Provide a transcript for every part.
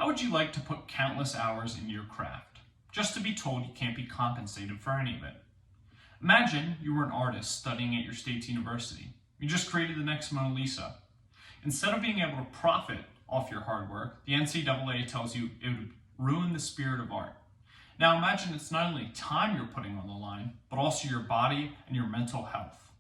How would you like to put countless hours into your craft, just to be told you can't be compensated for any of it? Imagine you were an artist studying at your state's university. You just created the next Mona Lisa. Instead of being able to profit off your hard work, the NCAA tells you it would ruin the spirit of art. Now imagine it's not only time you're putting on the line, but also your body and your mental health.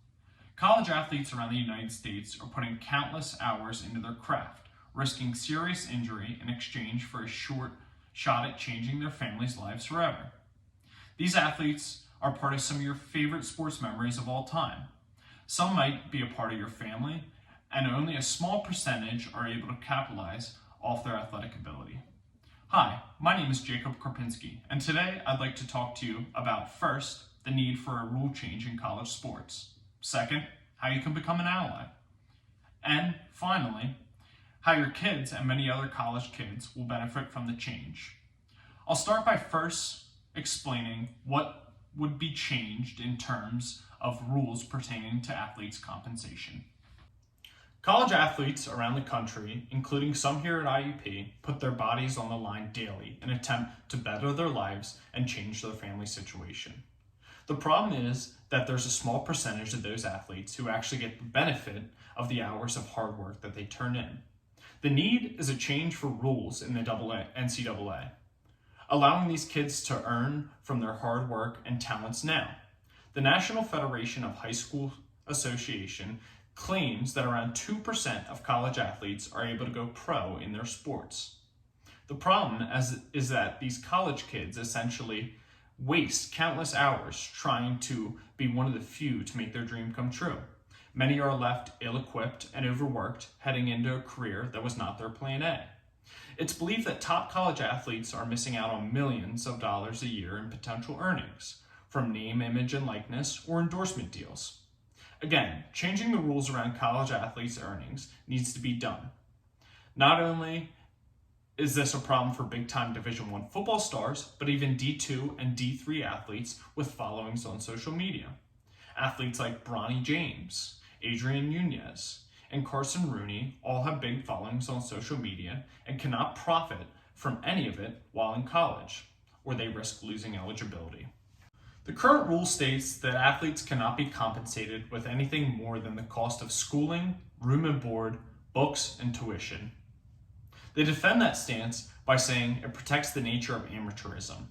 College athletes around the United States are putting countless hours into their craft, risking serious injury in exchange for a short shot at changing their families' lives forever. These athletes are part of some of your favorite sports memories of all time. Some might be a part of your family, and only a small percentage are able to capitalize off their athletic ability. Hi, my name is Jacob Karpinski, and today I'd like to talk to you about, first, the need for a rule change in college sports. Second, how you can become an ally. And finally, how your kids and many other college kids will benefit from the change. I'll start by first explaining what would be changed in terms of rules pertaining to athletes' compensation. College athletes around the country, including some here at IUP, put their bodies on the line daily in an attempt to better their lives and change their family situation. The problem is that there's a small percentage of those athletes who actually get the benefit of the hours of hard work that they turn in. The need is a change for rules in the NCAA, allowing these kids to earn from their hard work and talents now. The National Federation of High School Association claims that around 2% of college athletes are able to go pro in their sports. The problem is that these college kids essentially waste countless hours trying to be one of the few to make their dream come true. Many are left ill-equipped and overworked, heading into a career that was not their plan A. It's believed that top college athletes are missing out on millions of dollars a year in potential earnings from name, image, and likeness or endorsement deals. Again, changing the rules around college athletes' earnings needs to be done. Not only is this a problem for big-time Division I football stars, but even D2 and D3 athletes with followings on social media. Athletes like Bronny James, Adrian Nunez, and Carson Rooney all have big followings on social media and cannot profit from any of it while in college, or they risk losing eligibility. The current rule states that athletes cannot be compensated with anything more than the cost of schooling, room and board, books, and tuition. They defend that stance by saying it protects the nature of amateurism.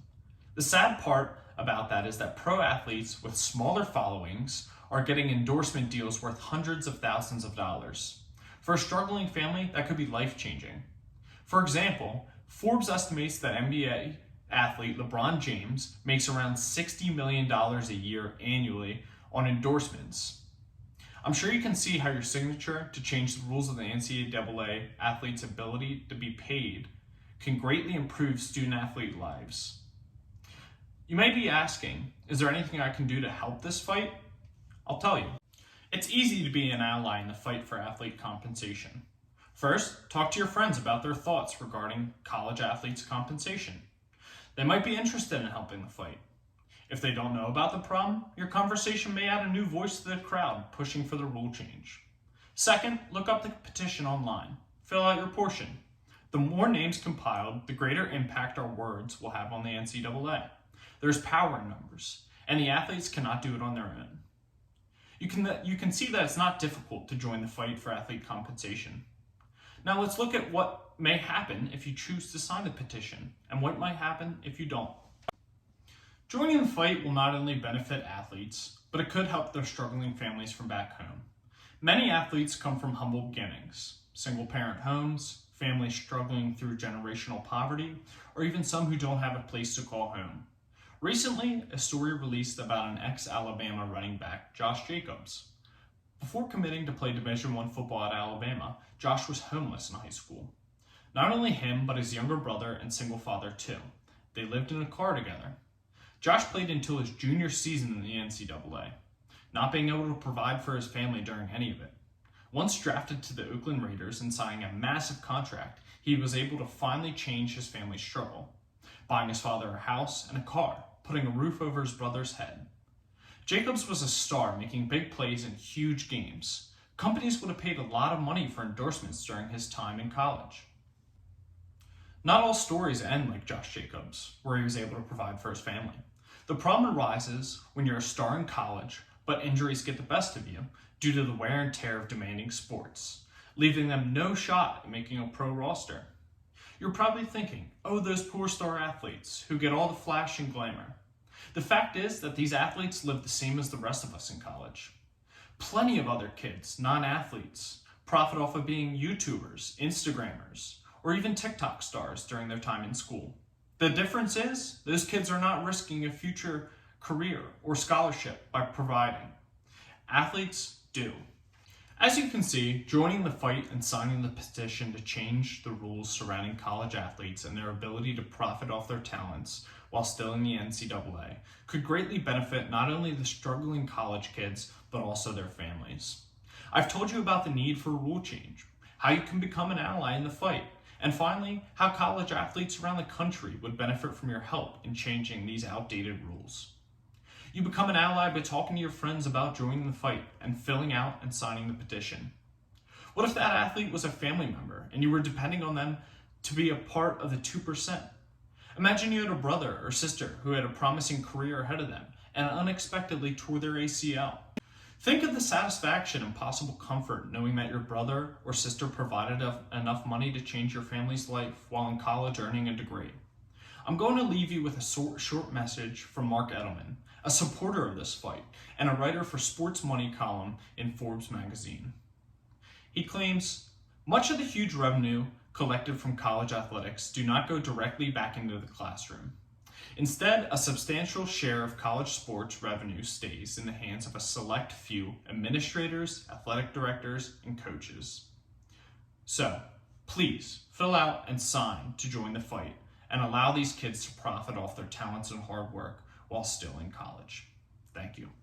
The sad part about that is that pro athletes with smaller followings are getting endorsement deals worth hundreds of thousands of dollars. For a struggling family, that could be life-changing. For example, Forbes estimates that NBA athlete LeBron James makes around $60 million a year annually on endorsements. I'm sure you can see how your signature to change the rules of the NCAA athletes' ability to be paid can greatly improve student-athlete lives. You may be asking, is there anything I can do to help this fight? I'll tell you. It's easy to be an ally in the fight for athlete compensation. First, talk to your friends about their thoughts regarding college athletes' compensation. They might be interested in helping the fight. If they don't know about the problem, your conversation may add a new voice to the crowd pushing for the rule change. Second, look up the petition online. Fill out your portion. The more names compiled, the greater impact our words will have on the NCAA. There's power in numbers, and the athletes cannot do it on their own. You can see that it's not difficult to join the fight for athlete compensation. Now let's look at what may happen if you choose to sign the petition, and what might happen if you don't. Joining the fight will not only benefit athletes, but it could help their struggling families from back home. Many athletes come from humble beginnings, single-parent homes, families struggling through generational poverty, or even some who don't have a place to call home. Recently, a story released about an ex-Alabama running back, Josh Jacobs. Before committing to play Division I football at Alabama, Josh was homeless in high school. Not only him, but his younger brother and single father too. They lived in a car together. Josh played until his junior season in the NCAA, not being able to provide for his family during any of it. Once drafted to the Oakland Raiders and signing a massive contract, he was able to finally change his family's struggle, buying his father a house and a car, putting a roof over his brother's head. Jacobs was a star, making big plays in huge games. Companies would have paid a lot of money for endorsements during his time in college. Not all stories end like Josh Jacobs, where he was able to provide for his family. The problem arises when you're a star in college, but injuries get the best of you due to the wear and tear of demanding sports, leaving them no shot at making a pro roster. You're probably thinking, oh, those poor star athletes who get all the flash and glamour. The fact is that these athletes live the same as the rest of us in college. Plenty of other kids, non-athletes, profit off of being YouTubers, Instagrammers, or even TikTok stars during their time in school. The difference is, those kids are not risking a future career or scholarship by providing. Athletes do. As you can see, joining the fight and signing the petition to change the rules surrounding college athletes and their ability to profit off their talents while still in the NCAA could greatly benefit not only the struggling college kids, but also their families. I've told you about the need for rule change, how you can become an ally in the fight, and finally, how college athletes around the country would benefit from your help in changing these outdated rules. You become an ally by talking to your friends about joining the fight and filling out and signing the petition. What if that athlete was a family member and you were depending on them to be a part of the 2%? Imagine you had a brother or sister who had a promising career ahead of them and unexpectedly tore their ACL. Think of the satisfaction and possible comfort knowing that your brother or sister provided enough money to change your family's life while in college earning a degree. I'm going to leave you with a short message from Mark Edelman, a supporter of this fight and a writer for Sports Money column in Forbes magazine. He claims, much of the huge revenue collected from college athletics do not go directly back into the classroom. Instead, a substantial share of college sports revenue stays in the hands of a select few administrators, athletic directors, and coaches. So, please fill out and sign to join the fight and allow these kids to profit off their talents and hard work while still in college. Thank you.